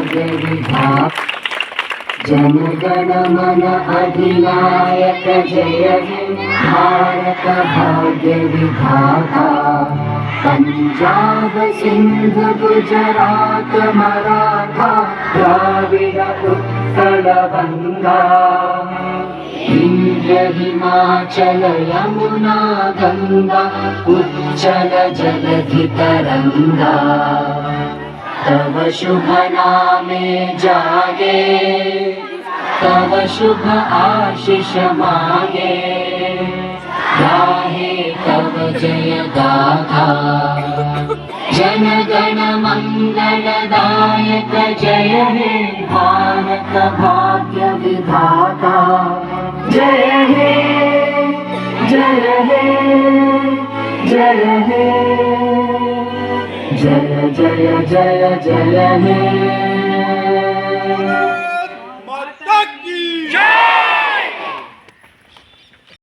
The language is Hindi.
भाग्य विधाता जन गण मन अधिनायक जय हे भारत भाग्य विधाता पंजाब सिंध गुजरात मराठा द्राविड उत्कल गंगा विंध्य हिमाचल यमुना गंगा उच्चल जलधि तरंगा तव शुभ नामे जागे तव शुभ आशीष मांगे गाहे तव जय गाथा जन गण मंगलदायक जय हे भारत भाग्य विधाता जय हे जय हे जय हे जय जय जय जय हे।